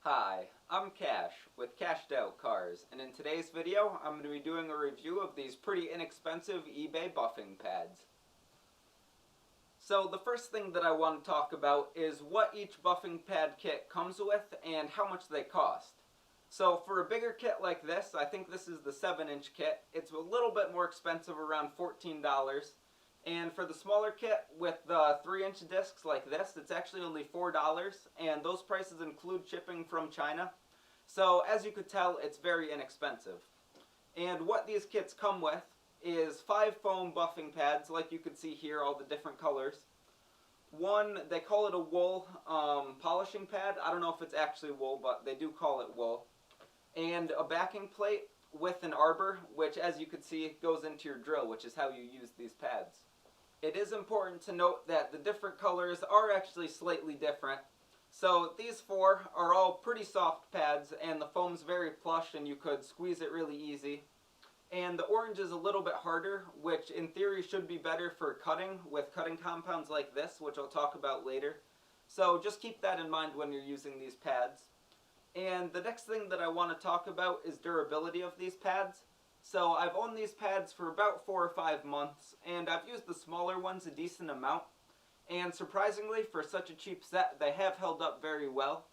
Hi, I'm Cash with CashedOutCars, and in today's video I'm going to be doing a review of these pretty inexpensive eBay buffing pads. So the first thing that I want to talk about is what each buffing pad kit comes with and how much they cost. So for a bigger kit like this, I think this is the 7-inch kit, it's a little bit more expensive, around $14. And for the smaller kit with the 3-inch discs like this, it's actually only $4, and those prices include shipping from China. So as you could tell, it's very inexpensive. And what these kits come with is 5 foam buffing pads, like you could see here, all the different colors. One, they call it a wool polishing pad. I don't know if it's actually wool, but they do call it wool. And a backing plate with an arbor, which as you could see goes into your drill, which is how you use these pads. It is important to note that the different colors are actually slightly different. So these 4 are all pretty soft pads, and the foam's very plush and you could squeeze it really easy. And the orange is a little bit harder, which in theory should be better for cutting with cutting compounds like this, which I'll talk about later. So just keep that in mind when you're using these pads. And the next thing that I want to talk about is durability of these pads. So I've owned these pads for about 4 or 5 months, and I've used the smaller ones a decent amount. And surprisingly, for such a cheap set, they have held up very well.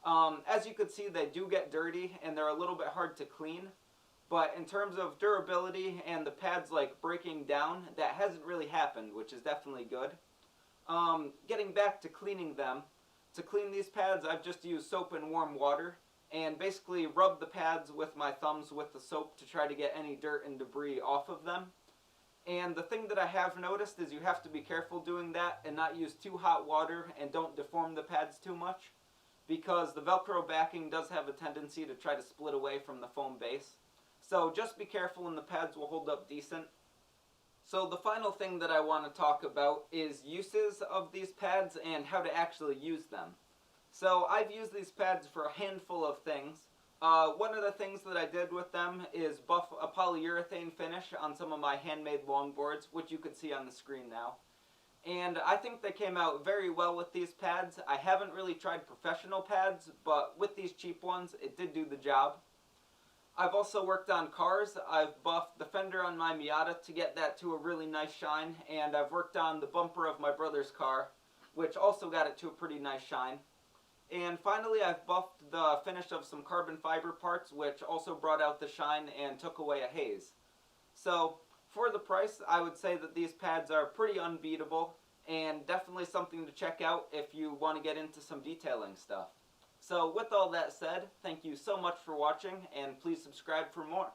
As you could see, they do get dirty, and they're a little bit hard to clean. But in terms of durability and the pads like breaking down, that hasn't really happened, which is definitely good. Getting back to cleaning them, to clean these pads, I've just used soap and warm water, and basically rub the pads with my thumbs with the soap to try to get any dirt and debris off of them. And the thing that I have noticed is you have to be careful doing that and not use too hot water, and don't deform the pads too much, because the Velcro backing does have a tendency to try to split away from the foam base. So just be careful and the pads will hold up decent. So the final thing that I want to talk about is uses of these pads and how to actually use them. So I've used these pads for a handful of things. One of the things that I did with them is buff a polyurethane finish on some of my handmade longboards, which you can see on the screen now. And I think they came out very well with these pads. I haven't really tried professional pads, but with these cheap ones, it did do the job. I've also worked on cars. I've buffed the fender on my Miata to get that to a really nice shine, and I've worked on the bumper of my brother's car, which also got it to a pretty nice shine. And finally, I've buffed the finish of some carbon fiber parts, which also brought out the shine and took away a haze. So, for the price, I would say that these pads are pretty unbeatable, and definitely something to check out if you want to get into some detailing stuff. So, with all that said, thank you so much for watching, and please subscribe for more.